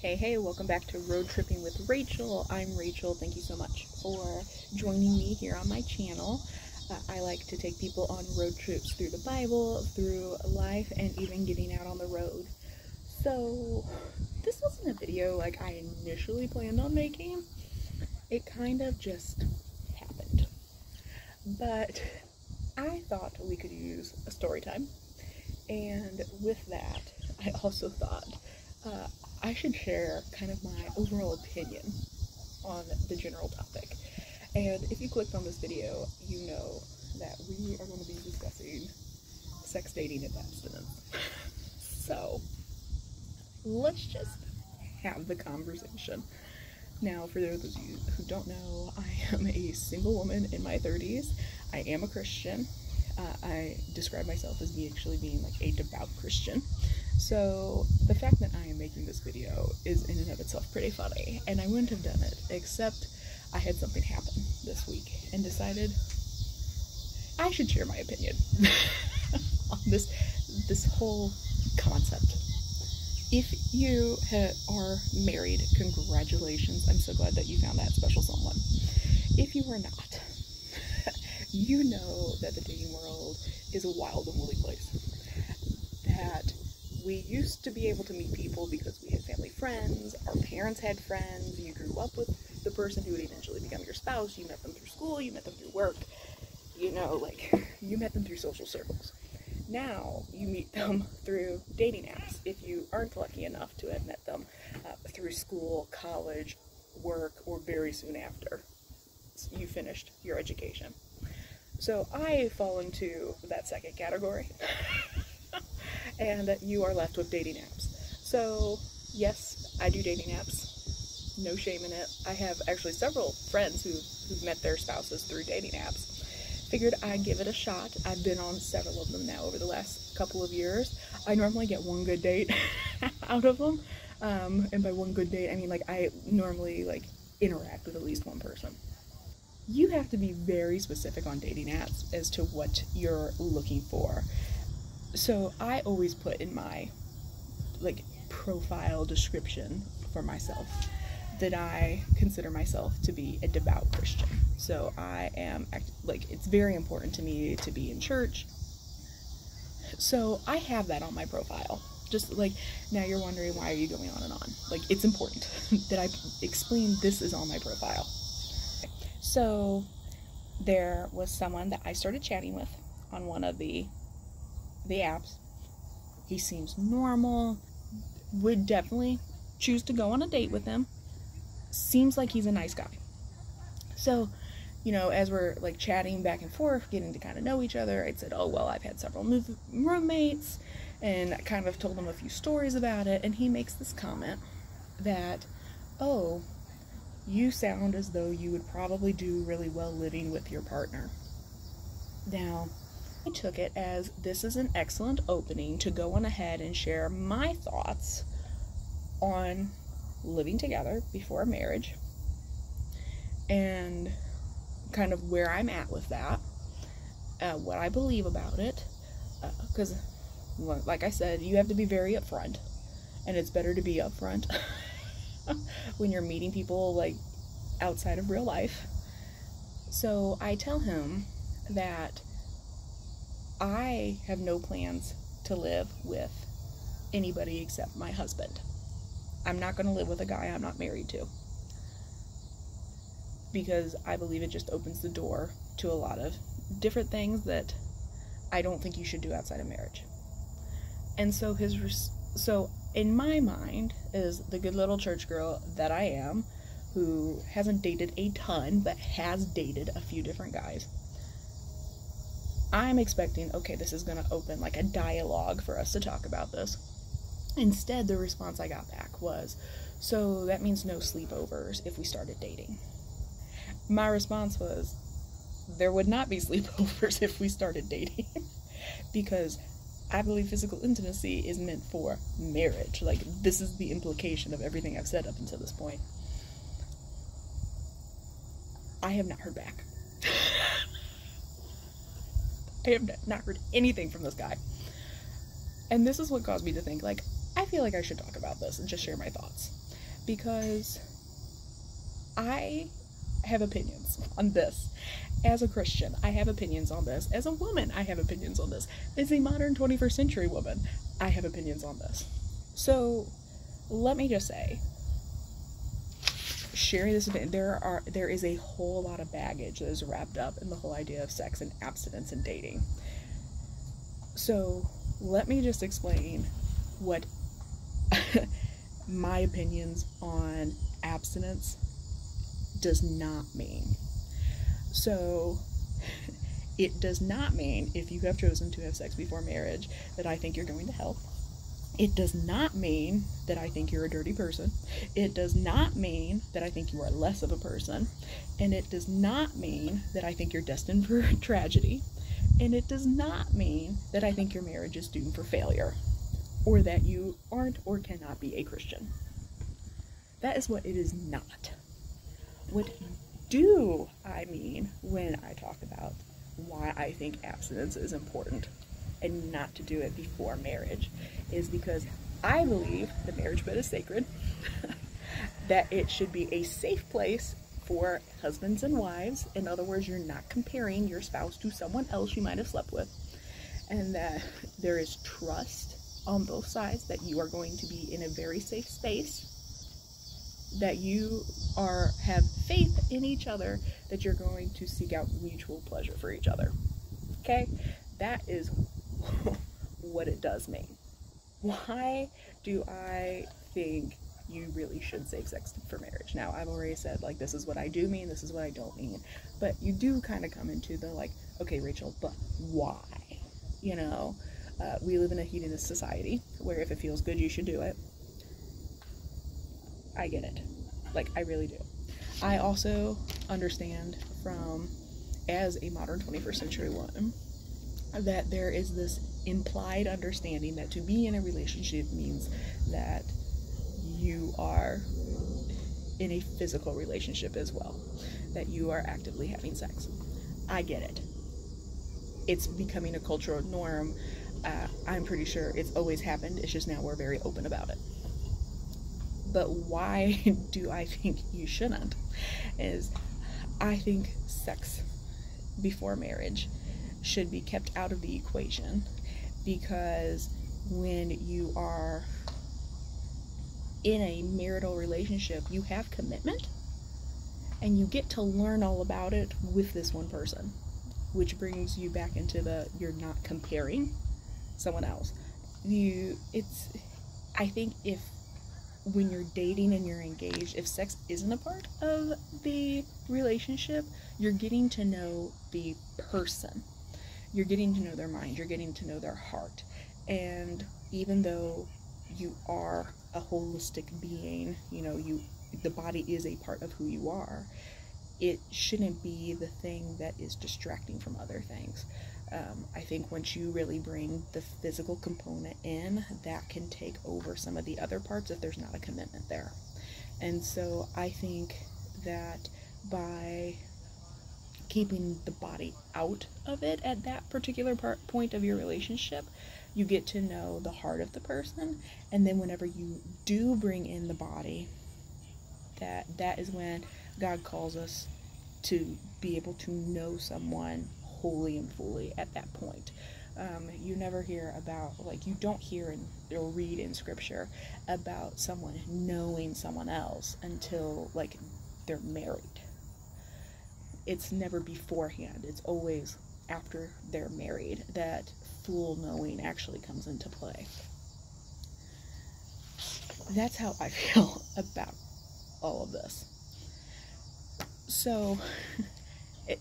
Hey, welcome back to Road Tripping with Rachel. I'm Rachel. Thank you so much for joining me here on my channel. I like to take people on road trips through the Bible, through life, and even getting out on the road. So, this wasn't a video like I initially planned on making. It kind of just happened. But I thought we could use a story time. And with that, I also thought I should share kind of my overall opinion on the general topic. And if you clicked on this video, you know that we are going to be discussing sex, dating, and abstinence. So let's just have the conversation. Now, for those of you who don't know, I am a single woman in my 30s. I am a Christian. I describe myself as actually being like a devout Christian. So the fact that I am making this video is in and of itself pretty funny, and I wouldn't have done it except I had something happen this week and decided I should share my opinion on this whole concept. If you are married, congratulations. I'm so glad that you found that special someone. If you are not, you know that the dating world is a wild and woolly place. That we used to be able to meet people because we had family friends, our parents had friends, you grew up with the person who would eventually become your spouse, you met them through school, you met them through work, you know, like, you met them through social circles. Now, you meet them through dating apps, if you aren't lucky enough to have met them through school, college, work, or very soon after you finished your education. So I fall into that second category, and you are left with dating apps. So yes, I do dating apps, no shame in it. I have actually several friends who've met their spouses through dating apps. Figured I'd give it a shot. I've been on several of them now over the last couple of years. I normally get one good date out of them, and by one good date I mean like I normally like interact with at least one person. You have to be very specific on dating apps as to what you're looking for. So I always put in my like profile description for myself that I consider myself to be a devout Christian. So I am like, it's very important to me to be in church. So I have that on my profile. Just like, now you're wondering, why are you going on and on? Like, it's important that I explain this is on my profile. So there was someone that I started chatting with on one of the apps. He seems normal, would definitely choose to go on a date with him. Seems like he's a nice guy. So, you know, as we're like chatting back and forth, getting to kind of know each other, I said, oh, well, I've had several roommates, and I kind of told him a few stories about it, and he makes this comment that, oh, you sound as though you would probably do really well living with your partner. Now, I took it as this is an excellent opening to go on ahead and share my thoughts on living together before marriage and kind of where I'm at with that, what I believe about it, because like I said, you have to be very upfront, and it's better to be upfront when you're meeting people like outside of real life. So I tell him that I have no plans to live with anybody except my husband. I'm not going to live with a guy I'm not married to, because I believe it just opens the door to a lot of different things that I don't think you should do outside of marriage. And so so in my mind, is the good little church girl that I am, who hasn't dated a ton but has dated a few different guys, I'm expecting, okay, this is going to open like a dialogue for us to talk about this. Instead, the response I got back was, so that means no sleepovers if we started dating. My response was, there would not be sleepovers if we started dating, because I believe physical intimacy is meant for marriage. Like, this is the implication of everything I've said up until this point. I have not heard back. I have not heard anything from this guy. And this is what caused me to think, like, I feel like I should talk about this and just share my thoughts. because I have opinions on this. As a Christian, I have opinions on this. As a woman, I have opinions on this. As a modern 21st century woman, I have opinions on this. So let me just say, sharing this event, there is a whole lot of baggage that is wrapped up in the whole idea of sex and abstinence and dating. So let me just explain what my opinions on abstinence does not mean. So it does not mean, if you have chosen to have sex before marriage, that I think you're going to hell. It does not mean that I think you're a dirty person. It does not mean that I think you are less of a person. And it does not mean that I think you're destined for tragedy. And it does not mean that I think your marriage is doomed for failure, or that you aren't or cannot be a Christian. That is what it is not. What do I mean when I talk about why I think abstinence is important and not to do it before marriage is because I believe the marriage bed is sacred, that it should be a safe place for husbands and wives. In other words, you're not comparing your spouse to someone else you might have slept with, and that there is trust on both sides that you are going to be in a very safe space, that you have faith in each other, that you're going to seek out mutual pleasure for each other. Okay? That is what it does mean. Why do I think you really should save sex for marriage? Now, I've already said, like, this is what I do mean, this is what I don't mean. But you do kind of come into the, like, okay, Rachel, but why? You know, we live in a hedonist society where if it feels good, you should do it. I get it. Like, I really do. I also understand as a modern 21st century woman, that there is this implied understanding that to be in a relationship means that you are in a physical relationship as well, that you are actively having sex. I get it. It's becoming a cultural norm. I'm pretty sure it's always happened. It's just now we're very open about it. But why do I think you shouldn't? Is I think sex before marriage should be kept out of the equation, because when you are in a marital relationship, you have commitment and you get to learn all about it with this one person, which brings you back into you're not comparing someone else. I think if when you're dating and you're engaged, if sex isn't a part of the relationship, you're getting to know the person. You're getting to know their mind. You're getting to know their heart. And even though you are a holistic being, you know, the body is a part of who you are, it shouldn't be the thing that is distracting from other things. I think once you really bring the physical component in, that can take over some of the other parts if there's not a commitment there. And so I think that by keeping the body out of it at that particular point of your relationship, you get to know the heart of the person. And then whenever you do bring in the body, that is when God calls us to be able to know someone wholly and fully at that point. You never hear about, like, you don't hear or read in scripture about someone knowing someone else until, like, they're married. It's never beforehand. It's always after they're married that full knowing actually comes into play. That's how I feel about all of this. So,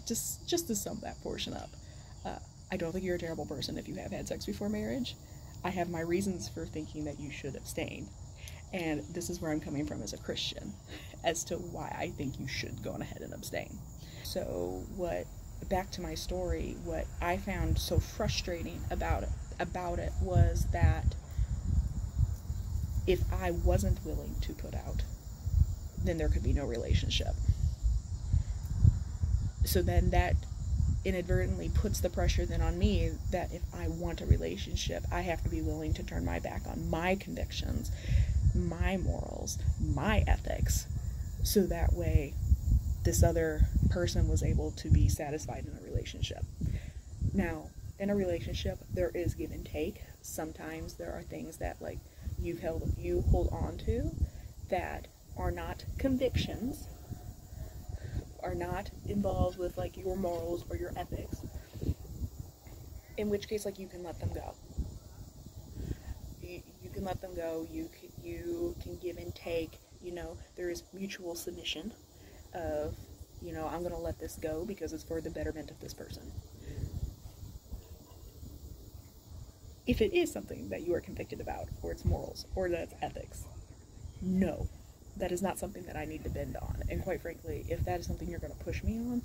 just to sum that portion up, I don't think you're a terrible person if you have had sex before marriage. I have my reasons for thinking that you should abstain. And this is where I'm coming from as a Christian, as to why I think you should go on ahead and abstain. So back to my story, what I found so frustrating about it was that if I wasn't willing to put out, then there could be no relationship. So then that inadvertently puts the pressure then on me that if I want a relationship, I have to be willing to turn my back on my convictions, my morals, my ethics, so that way this other person was able to be satisfied in a relationship. Now, in a relationship, there is give and take. Sometimes there are things that like you hold on to that are not convictions, are not involved with like your morals or your ethics, in which case like you can let them go. You can let them go. You can give and take. You know, there is mutual submission of, you know, I'm going to let this go because it's for the betterment of this person. If it is something that you are convicted about, or it's morals, or that's ethics, no, that is not something that I need to bend on. And quite frankly, if that is something you're going to push me on,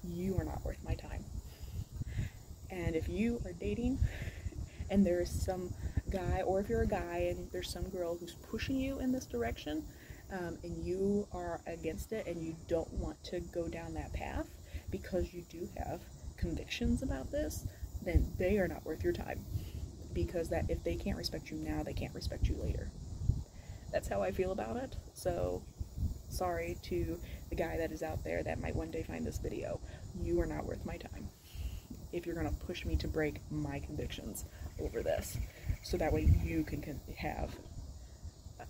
you are not worth my time. And if you are dating and there is some guy, or if you're a guy and there's some girl who's pushing you in this direction, and you are against it and you don't want to go down that path because you do have convictions about this, then they are not worth your time. Because that if they can't respect you now, they can't respect you later. That's how I feel about it. So sorry to the guy that is out there that might one day find this video. You are not worth my time if you're going to push me to break my convictions over this, so that way you can have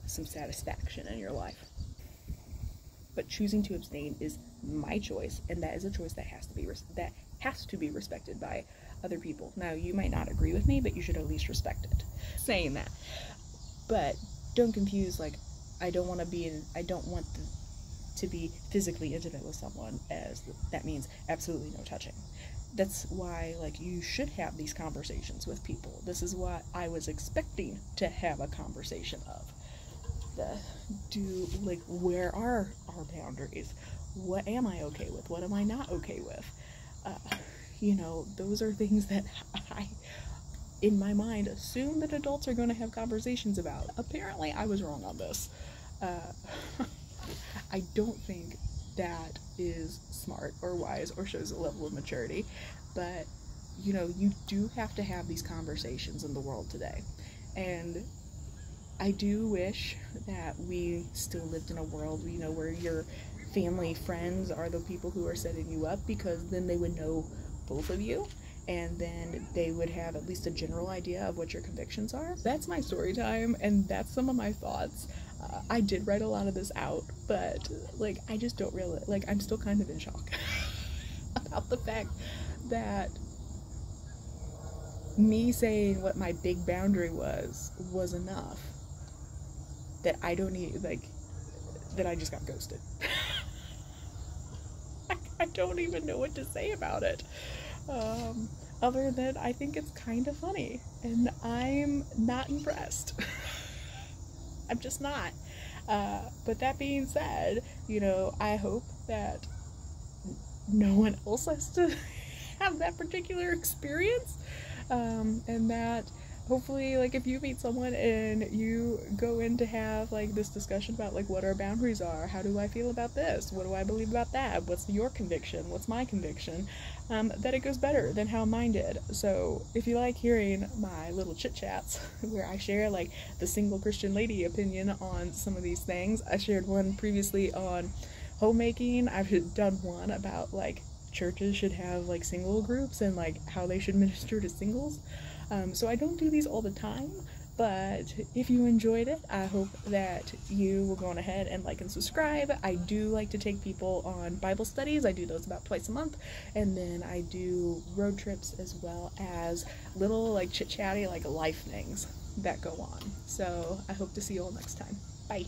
some satisfaction in your life. But choosing to abstain is my choice, and that is a choice that has to be respected by other people. Now, you might not agree with me, but you should at least respect it. Saying that, but don't confuse like I don't want to be physically intimate with someone as that means absolutely no touching. That's why like you should have these conversations with people. This is what I was expecting to have a conversation of. Where are our boundaries? What am I okay with? What am I not okay with? You know, those are things that I, in my mind, assume that adults are going to have conversations about. Apparently, I was wrong on this. I don't think that is smart or wise or shows a level of maturity, but, you know, you do have to have these conversations in the world today. And I do wish that we still lived in a world, you know, where your family, friends are the people who are setting you up, because then they would know both of you, and then they would have at least a general idea of what your convictions are. That's my story time, and that's some of my thoughts. I did write a lot of this out, but like I just don't really, like I'm still kind of in shock about the fact that me saying what my big boundary was enough. That I don't need, like, that I just got ghosted. I don't even know what to say about it. Other than I think it's kind of funny, and I'm not impressed. I'm just not. But that being said, you know, I hope that no one else has to have that particular experience, and that hopefully, like, if you meet someone and you go in to have, like, this discussion about, like, what our boundaries are, how do I feel about this, what do I believe about that, what's your conviction, what's my conviction, that it goes better than how mine did. So, if you like hearing my little chit-chats, where I share, like, the single Christian lady opinion on some of these things, I shared one previously on homemaking. I've done one about, like, churches should have, like, single groups and, like, how they should minister to singles. So I don't do these all the time, but if you enjoyed it, I hope that you will go on ahead and like and subscribe. I do like to take people on Bible studies. I do those about twice a month, and then I do road trips as well as little like chit-chatty like life things that go on. So I hope to see you all next time. Bye.